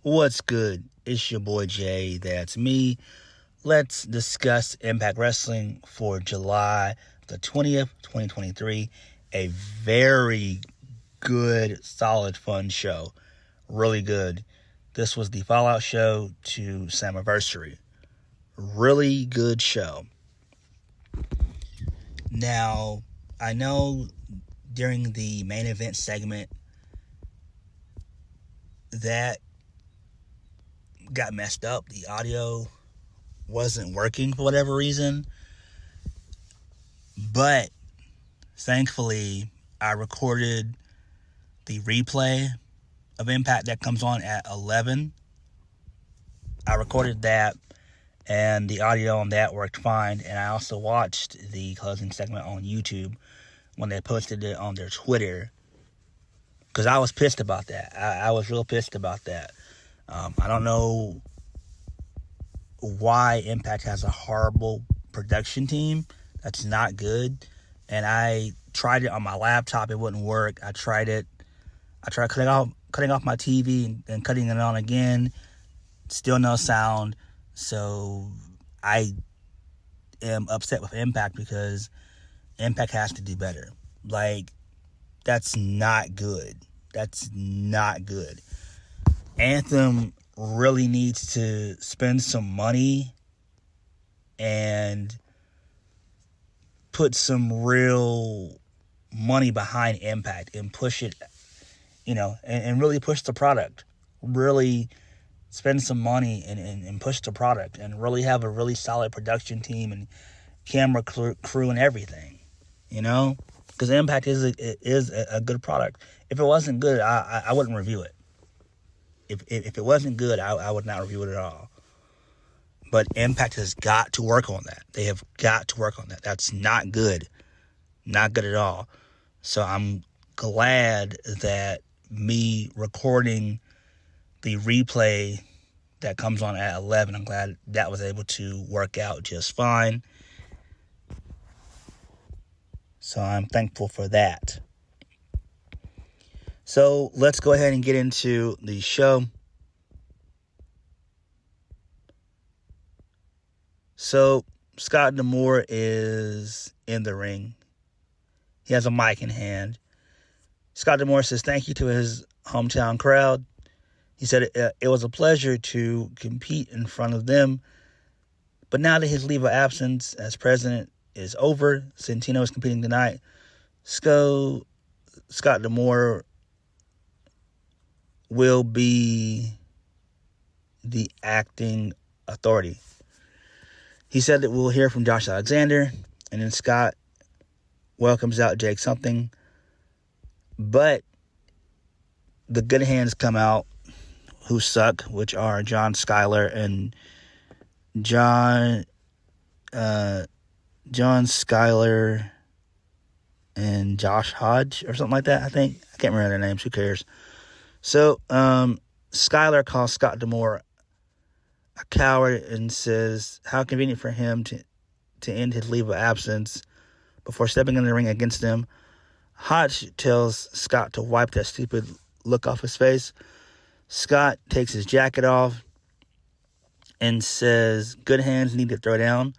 What's good? It's your boy Jay. That's me. Let's discuss Impact Wrestling for July the 20th, 2023. A very good, solid, fun show. Really good. This was the Fallout show to Slammiversary. Really good show. Now, I know during the main event segment that got messed up. The audio wasn't working for whatever reason. But thankfully, I recorded the replay of Impact that comes on at 11. I recorded that, and the audio on that worked fine. And I also watched the closing segment on YouTube when they posted it on their Twitter, because I was pissed about that. I was real pissed about that. I don't know why Impact has a horrible production team. That's not good. And I tried it on my laptop. It wouldn't work. I tried cutting off my TV and cutting it on again. Still no sound. So I am upset with Impact because Impact has to do better. Like, that's not good. That's not good. Anthem really needs to spend some money and put some real money behind Impact and push it, and really push the product. Really spend some money and push the product and really have a really solid production team and camera crew and everything, because Impact is a good product. If it wasn't good, I wouldn't review it. If it wasn't good, I would not review it at all. But Impact has got to work on that. They have got to work on that. That's not good. Not good at all. So I'm glad that me recording the replay that comes on at 11, I'm glad that was able to work out just fine. So I'm thankful for that. So let's go ahead and get into the show. So Scott D'Amore is in the ring. He has a mic in hand. Scott D'Amore says thank you to his hometown crowd. He said it was a pleasure to compete in front of them. But now that his leave of absence as president is over, Santino is competing tonight. Scott D'Amore will be the acting authority. He said that we'll hear from Josh Alexander, and then Scott welcomes out Jake something. But the good hands come out who suck, which are John Skyler and John Skyler and Josh Hodge or something like that, I think. I can't remember their names. Who cares? So, Skyler calls Scott D'Amore a coward and says how convenient for him to end his leave of absence before stepping in the ring against him. Hodge tells Scott to wipe that stupid look off his face. Scott takes his jacket off and says good hands need to throw down.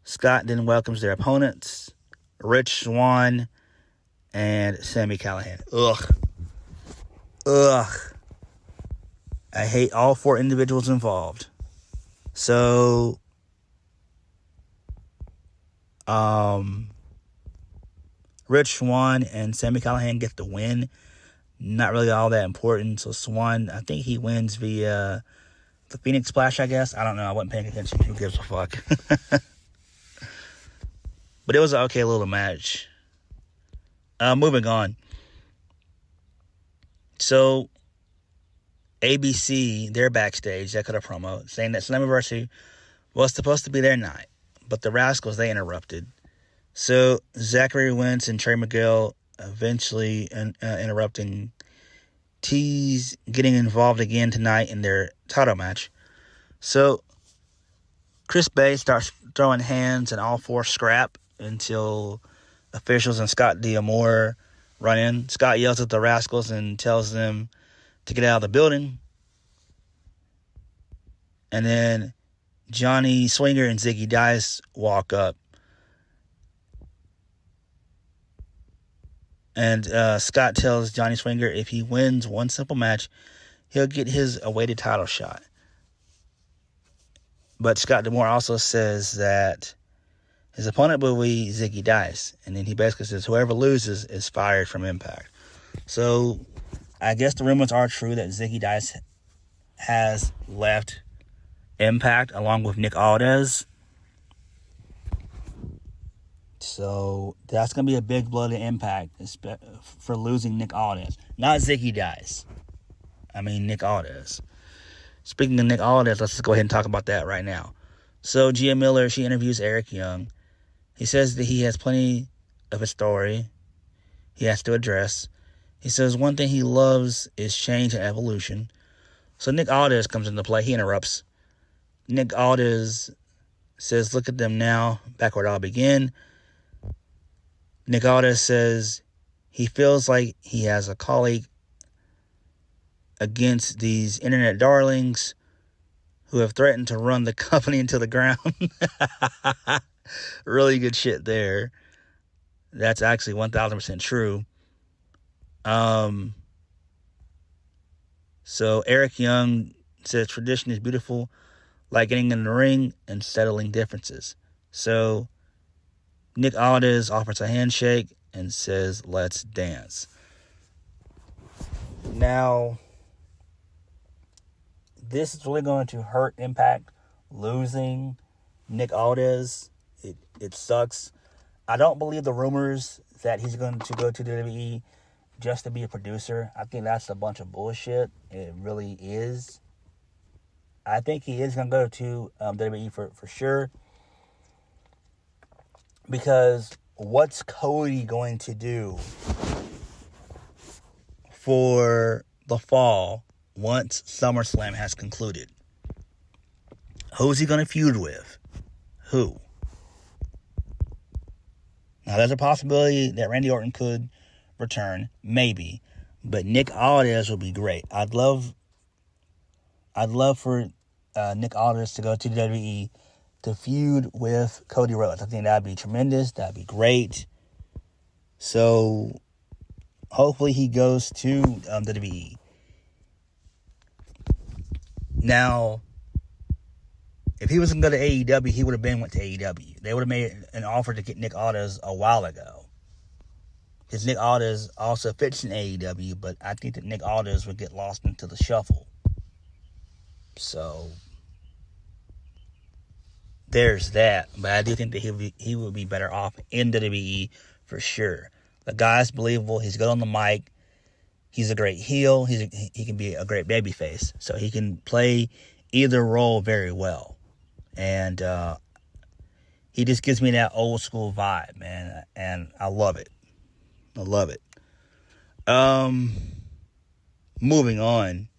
Scott then welcomes their opponents, Rich Swann and Sami Callihan. Ugh. I hate all four individuals involved. So, Rich Swann and Sami Callihan get the win. Not really all that important. So Swann, I think he wins via the Phoenix Splash, I guess. I don't know. I wasn't paying attention. Who gives a fuck? But it was an okay little match. Moving on. So, ABC, they're backstage. They cut a promo saying that Slammiversary was supposed to be their night, but the Rascalz, they interrupted. So, Zachary Wentz and Trey Miguel eventually interrupting Tease getting involved again tonight in their title match. So, Chris Bay starts throwing hands and all four scrap until officials and Scott D'Amore run in. Scott yells at the Rascalz and tells them to get out of the building. And then Johnny Swinger and Ziggy Dice walk up. And Scott tells Johnny Swinger if he wins one simple match, he'll get his awaited title shot. But Scott D'Amore also says that his opponent will be Ziggy Dice. And then he basically says whoever loses is fired from Impact. So I guess the rumors are true that Ziggy Dice has left Impact along with Nick Aldis. So that's going to be a big blow to Impact for losing Nick Aldis. Not Ziggy Dice. I mean Nick Aldis. Speaking of Nick Aldis, let's just go ahead and talk about that right now. So Gia Miller, she interviews Eric Young. He says that he has plenty of a story he has to address. He says one thing he loves is change and evolution. So Nick Aldis comes into play. He interrupts. Nick Aldis says, look at them now, back where it all began. Nick Aldis says he feels like he has a colleague against these internet darlings who have threatened to run the company into the ground. Really good shit there. That's actually 1,000% true. So Eric Young says tradition is beautiful, like getting in the ring and settling differences. So Nick Aldis offers a handshake and says, let's dance. Now, this is really going to hurt Impact, losing Nick Aldis. It sucks. I don't believe the rumors that he's going to go to WWE just to be a producer. I think that's a bunch of bullshit. It really is. I think he is going to go to WWE for sure. Because what's Cody going to do for the fall once SummerSlam has concluded? Who's he going to feud with? Who? Now, there's a possibility that Randy Orton could return, maybe, but Nick Aldis would be great. I'd love for Nick Aldis to go to WWE to feud with Cody Rhodes. I think that'd be tremendous. That'd be great. So hopefully he goes to WWE. Now, if he was going to go to AEW, he would have went to AEW. They would have made an offer to get Nick Aldis a while ago. Because Nick Aldis also fits in AEW, but I think that Nick Aldis would get lost into the shuffle. So there's that. But I do think that he would be better off in WWE for sure. The guy's believable. He's good on the mic. He's a great heel. He can be a great babyface. So he can play either role very well. And he just gives me that old school vibe, man. And I love it. I love it. Moving on.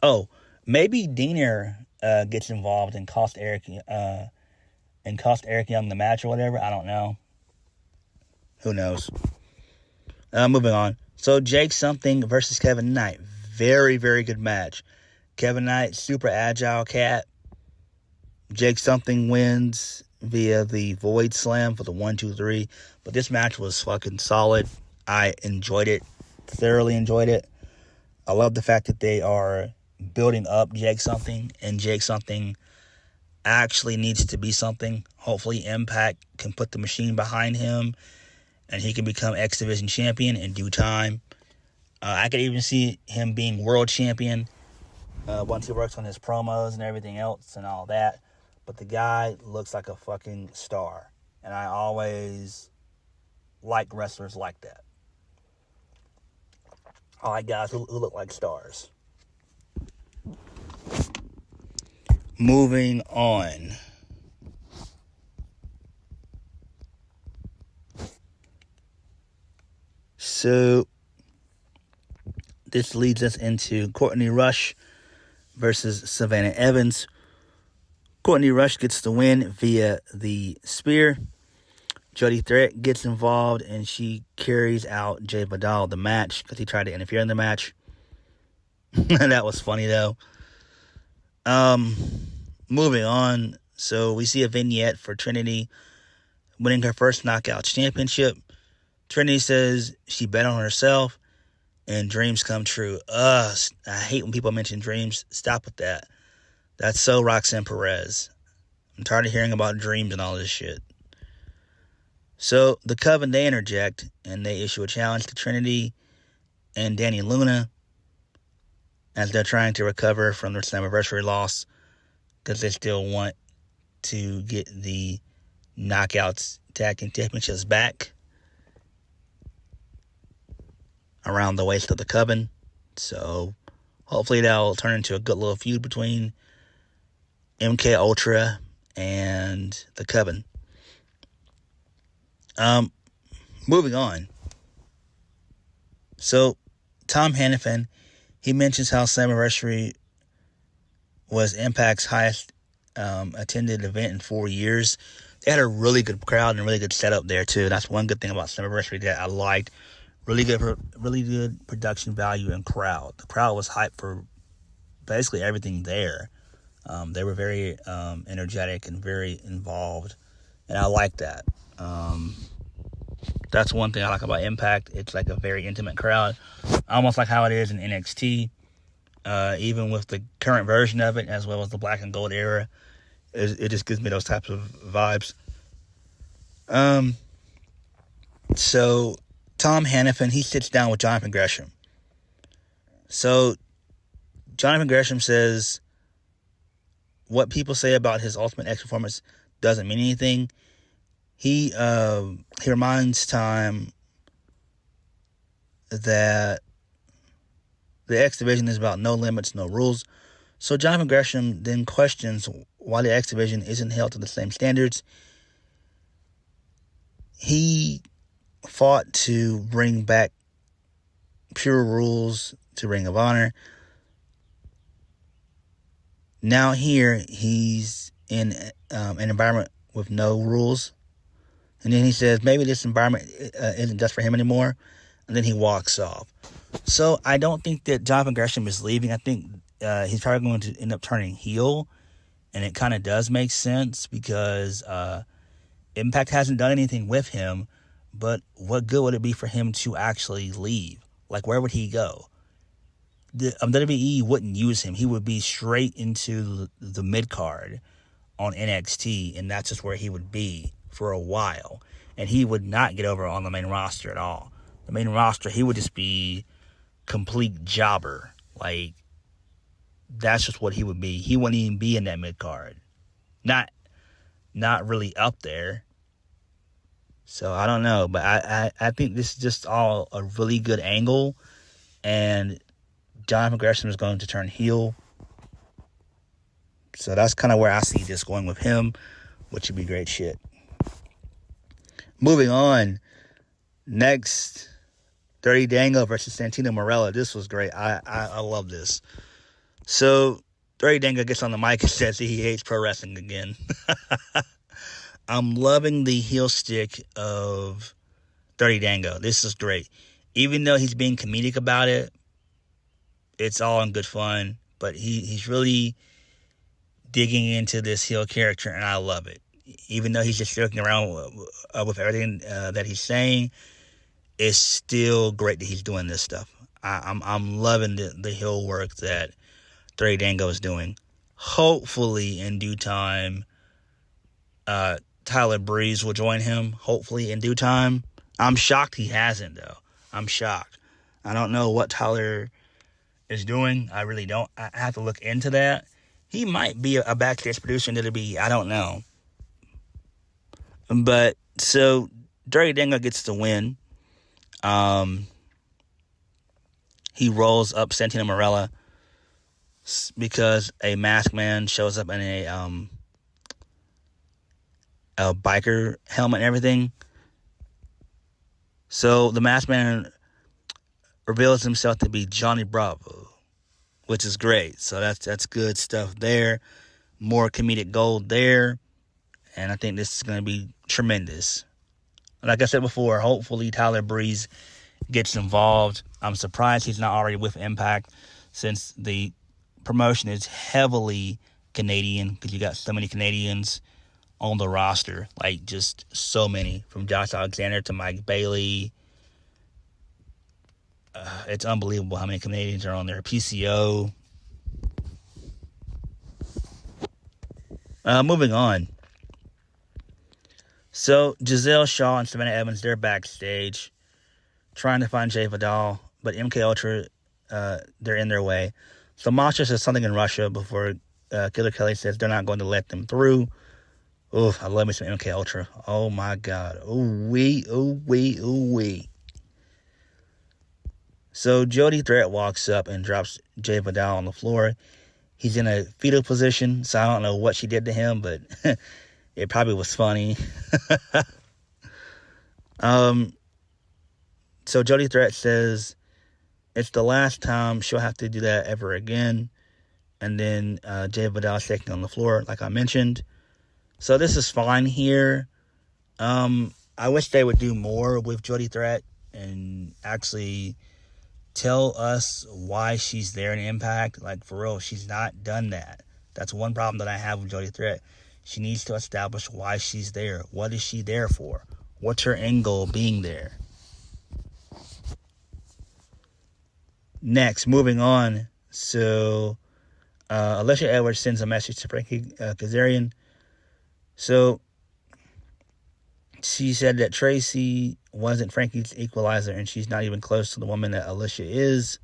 Oh, maybe Diener gets involved and cost Eric Young the match or whatever. I don't know. Who knows? Moving on. So Jake Something versus Kevin Knight. Very, very good match. Kevin Knight, super agile cat. Jake Something wins via the Void Slam for the 1-2-3. But this match was fucking solid. I enjoyed it. Thoroughly enjoyed it. I love the fact that they are building up Jake Something. And Jake Something actually needs to be something. Hopefully Impact can put the machine behind him. And he can become X Division champion in due time. I could even see him being world champion once he works on his promos and everything else and all that. But the guy looks like a fucking star. And I always like wrestlers like that. I like guys who look like stars. Moving on. So this leads us into Courtney Rush versus Savannah Evans. Courtney Rush gets the win via the spear. Jody Threat gets involved and she carries out Jay Vidal the match because he tried to interfere in the match. That was funny, though. Moving on. So we see a vignette for Trinity winning her first Knockouts championship. Trinity says she bet on herself and dreams come true. I hate when people mention dreams. Stop with that. That's so Roxanne Perez. I'm tired of hearing about dreams and all this shit. So the Coven, they interject and they issue a challenge to Trinity and Danny Luna as they're trying to recover from their Slammiversary loss because they still want to get the Knockouts Tag Team Championships back around the waist of the Coven. So hopefully that'll turn into a good little feud between MK Ultra and the Coven. Moving on. So Tom Hannifan, he mentions how Slammiversary was Impact's highest attended event in 4 years. They had a really good crowd and a really good setup there too. That's one good thing about Slammiversary that I liked. Really good production value and crowd. The crowd was hyped for basically everything there. They were very energetic and very involved, and I like that. That's one thing I like about Impact. It's like a very intimate crowd, almost like how it is in NXT. Even with the current version of it, as well as the Black and Gold era, it just gives me those types of vibes. So Tom Hannifan, he sits down with Johnathan Gresham. So Johnathan Gresham says what people say about his Ultimate X performance doesn't mean anything. He reminds Tom that the X Division is about no limits, no rules. So Johnathan Gresham then questions why the X Division isn't held to the same standards. He fought to bring back pure rules to Ring of Honor. Now here, he's in an environment with no rules. And then he says, maybe this environment isn't just for him anymore. And then he walks off. So I don't think that Johnathan Gresham is leaving. I think he's probably going to end up turning heel. And it kind of does make sense because Impact hasn't done anything with him. But what good would it be for him to actually leave? Like, where would he go? The WWE wouldn't use him. He would be straight into the mid-card on NXT, and that's just where he would be for a while. And he would not get over on the main roster at all. The main roster, he would just be complete jobber. Like, that's just what he would be. He wouldn't even be in that mid-card. Not really up there. So, I don't know. But I think this is just all a really good angle. And Johnathan Gresham is going to turn heel. So, that's kind of where I see this going with him, which would be great shit. Moving on. Next, Dirty Dango versus Santino Marella. This was great. I love this. So, Dirty Dango gets on the mic and says he hates pro wrestling again. I'm loving the heel stick of Dirty Dango. This is great. Even though he's being comedic about it, it's all in good fun. But he's really digging into this heel character, and I love it. Even though he's just joking around with everything that he's saying, it's still great that he's doing this stuff. I'm loving the heel work that Dirty Dango is doing. Hopefully, in due time, Tyler Breeze will join him. Hopefully, in due time. I'm shocked he hasn't, though. I'm shocked. I don't know what Tyler is doing. I really don't. I have to look into that. He might be a backstage producer in WWE. I don't know. But, so, Dirty Dango gets the win. He rolls up Santino Marella because a masked man shows up in a biker helmet and everything. So the masked man reveals himself to be Jon E Bravo, which is great. So that's good stuff there. More comedic gold there. And I think this is going to be tremendous. Like I said before, hopefully Tyler Breeze gets involved. I'm surprised he's not already with Impact. since the promotion is heavily Canadian, because you got so many Canadians on the roster, like just so many, from Josh Alexander to Mike Bailey. It's unbelievable how many Canadians are on there. PCO. Moving on. So Gisele Shaw and Savannah Evans, they're backstage trying to find Jay Vidal, but MK Ultra, they're in their way. So Masha says something in Russia before Killer Kelly says they're not going to let them through. Oh, I love me some MK Ultra. Oh my God. Ooh wee. So Jody Threat walks up and drops Jay Vidal on the floor. He's in a fetal position, so I don't know what she did to him, but it probably was funny. So Jody Threat says it's the last time she'll have to do that ever again. And then Jay Vidal shaking on the floor, like I mentioned. So this is fine here. I wish they would do more with Jody Threat and actually tell us why she's there in Impact. Like, for real, she's not done that. That's one problem that I have with Jody Threat. She needs to establish why she's there. What is she there for? What's her end goal being there? Next, moving on. So, Alisha Edwards sends a message to Frankie Kazarian. So, she said that Traci wasn't Frankie's equalizer, and she's not even close to the woman that Alisha is.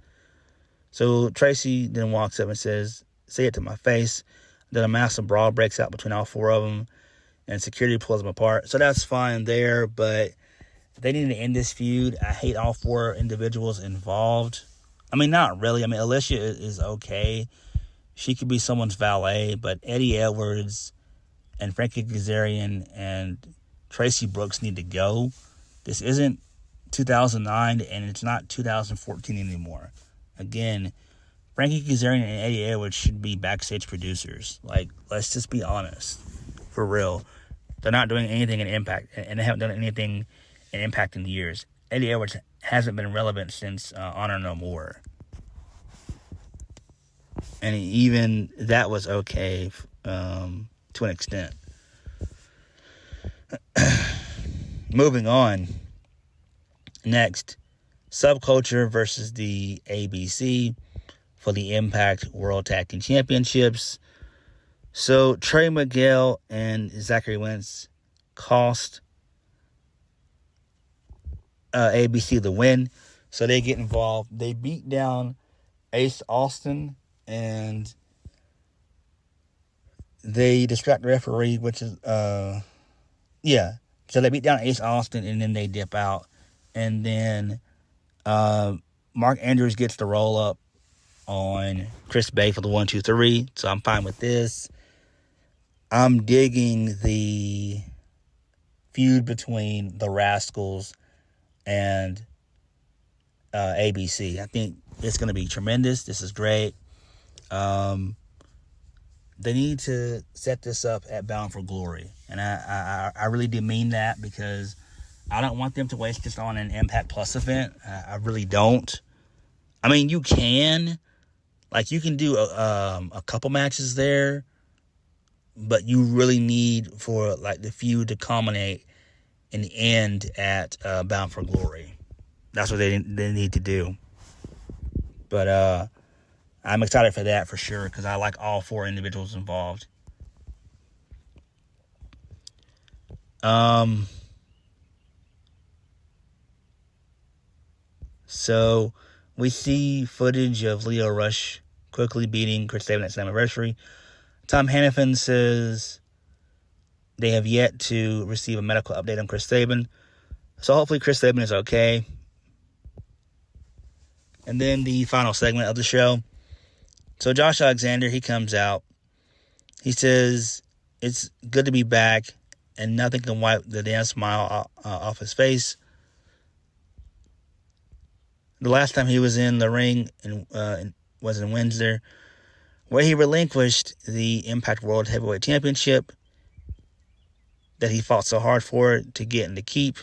So Traci then walks up and says, "Say it to my face." Then a massive brawl breaks out between all four of them, and security pulls them apart. So that's fine there, but they need to end this feud. I hate all four individuals involved. I mean, not really. I mean, Alisha is okay. She could be someone's valet, but Eddie Edwards and Frankie Kazarian and Traci Brooks need to go. This isn't 2009, and it's not 2014 anymore. Again, Frankie Kazarian and Eddie Edwards should be backstage producers. Like, let's just be honest. For real. They're not doing anything in Impact, and they haven't done anything in Impact in years. Eddie Edwards hasn't been relevant since Honor No More. And even that was okay to an extent. Moving on. Next, Subculture versus the ABC for the Impact World Tag Team Championships. So Trey Miguel and Zachary Wentz cost ABC the win. So they get involved. They beat down Ace Austin, and they distract the referee, which is So they beat down Ace Austin, and then they dip out. And then Mark Andrews gets the roll up on Chris Bay for the 1-2-3. So I'm fine with this. I'm digging the feud between the Rascalz and ABC. I think it's going to be tremendous. This is great. They need to set this up at Bound for Glory. And I really do mean that, because I don't want them to waste this on an Impact Plus event. I really don't. I mean, you can. Like, you can do a couple matches there, but you really need for, like, the feud to culminate and end at Bound for Glory. That's what they need to do. But I'm excited for that for sure, because I like all four individuals involved. So we see footage of Lio Rush quickly beating Chris Sabin at Slammiversary. Tom Hannifan says they have yet to receive a medical update on Chris Sabin. So hopefully Chris Sabin is okay. And then the final segment of the show. So Josh Alexander, he comes out. He says it's good to be back, and nothing can wipe the damn smile off his face. The last time he was in the ring was in Windsor, where he relinquished the Impact World Heavyweight Championship that he fought so hard for to get and to keep.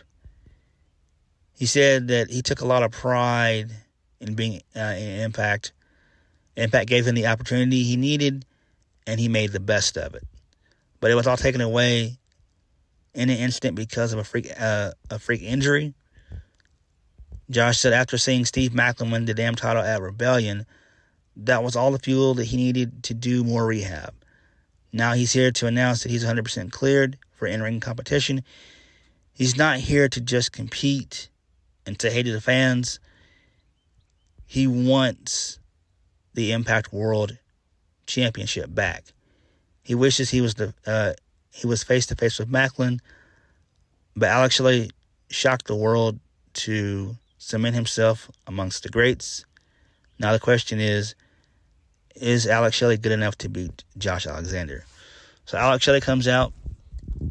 He said that he took a lot of pride in being in Impact, Impact gave him the opportunity he needed, and he made the best of it. But it was all taken away in an instant because of a freak injury. Josh said after seeing Steve Maclin win the damn title at Rebellion, that was all the fuel that he needed to do more rehab. Now he's here to announce that he's 100% cleared for in-ring competition. He's not here to just compete and to hate the fans. He wants the Impact World Championship back. He wishes he was face-to-face with Maclin, but Alex Shelley shocked the world to cement himself amongst the greats. Now the question is Alex Shelley good enough to beat Josh Alexander? So Alex Shelley comes out.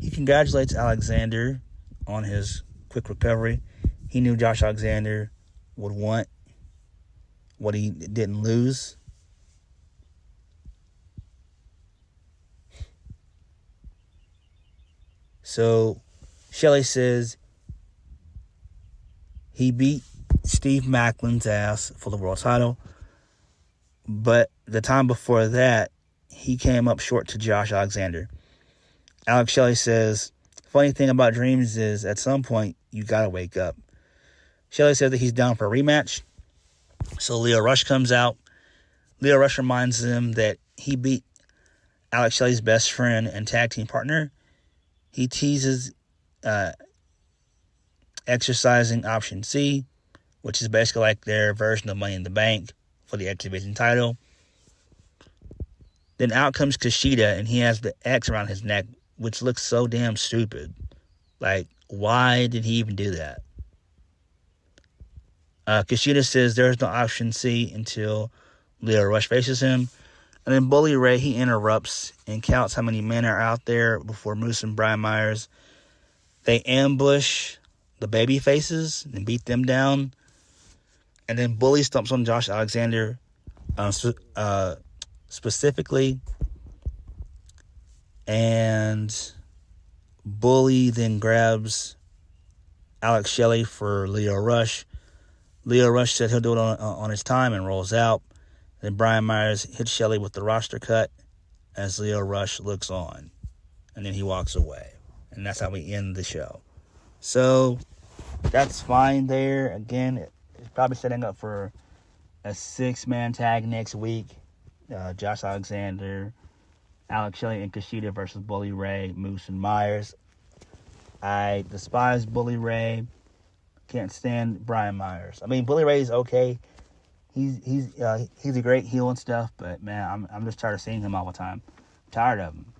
He congratulates Alexander on his quick recovery. He knew Josh Alexander would want what he didn't lose. So Shelley says he beat Steve Maclin's ass for the world title, but the time before that, he came up short to Josh Alexander. Alex Shelley says, funny thing about dreams is at some point, you gotta wake up. Shelley said that he's down for a rematch. So Lio Rush comes out. Lio Rush reminds him that he beat Alex Shelley's best friend and tag team partner. He teases exercising option C, which is basically like their version of Money in the Bank for the X Division title. Then out comes Kushida, and he has the X around his neck, which looks so damn stupid. Like, why did he even do that? Kushida says there's no option C until Lio Rush faces him. And then Bully Ray, he interrupts and counts how many men are out there before Moose and Brian Myers. They ambush the babyfaces and beat them down. And then Bully stomps on Josh Alexander specifically. And Bully then grabs Alex Shelley for Lio Rush. Lio Rush said he'll do it on his time and rolls out. Then Brian Myers hits Shelley with the roster cut as Lio Rush looks on. And then he walks away. And that's how we end the show. So, that's fine there. Again, it's probably setting up for a 6-man tag next week. Josh Alexander, Alex Shelley, and Kushida versus Bully Ray, Moose, and Myers. I despise Bully Ray. Can't stand Brian Myers. I mean, Bully Ray's okay. He's a great heel and stuff, but man, I'm just tired of seeing him all the time. I'm tired of him.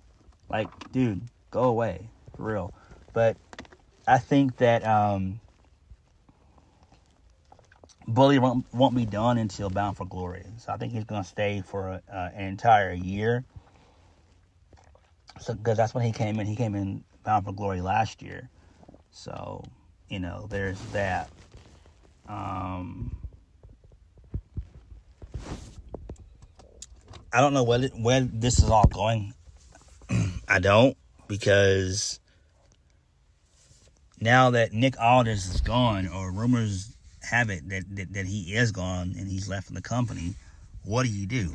Like, dude, go away, for real. But I think that Bully won't be done until Bound for Glory. So I think he's gonna stay for an entire year. So because that's when he came in. He came in Bound for Glory last year. So, you know, there's that. I don't know where this is all going. I don't, because now that Nick Aldis is gone, or rumors have it that he is gone and he's left the company, what do you do?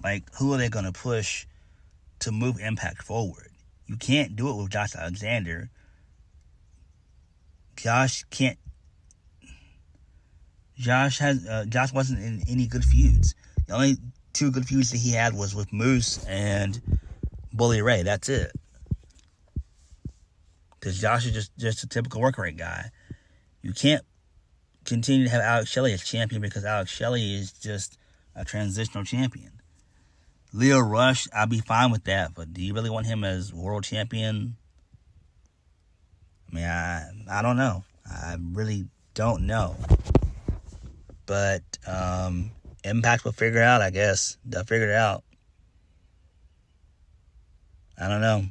Like, who are they going to push to move Impact forward? You can't do it with Josh Alexander. Josh wasn't in any good feuds. The only 2 good feuds that he had was with Moose and Bully Ray. That's it. Because Josh is just a typical work rate guy. You can't continue to have Alex Shelley as champion because Alex Shelley is just a transitional champion. Lio Rush, I'll be fine with that, but do you really want him as world champion? I mean, I don't know. I really don't know. But Impact will figure it out, I guess. They'll figure it out. I don't know.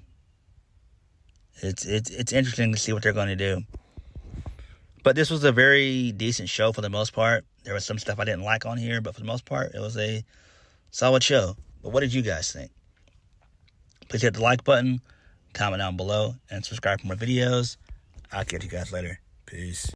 It's interesting to see what they're going to do. But this was a very decent show for the most part. There was some stuff I didn't like on here, but for the most part, it was a solid show. But what did you guys think? Please hit the like button, comment down below, and subscribe for more videos. I'll catch you guys later. Peace.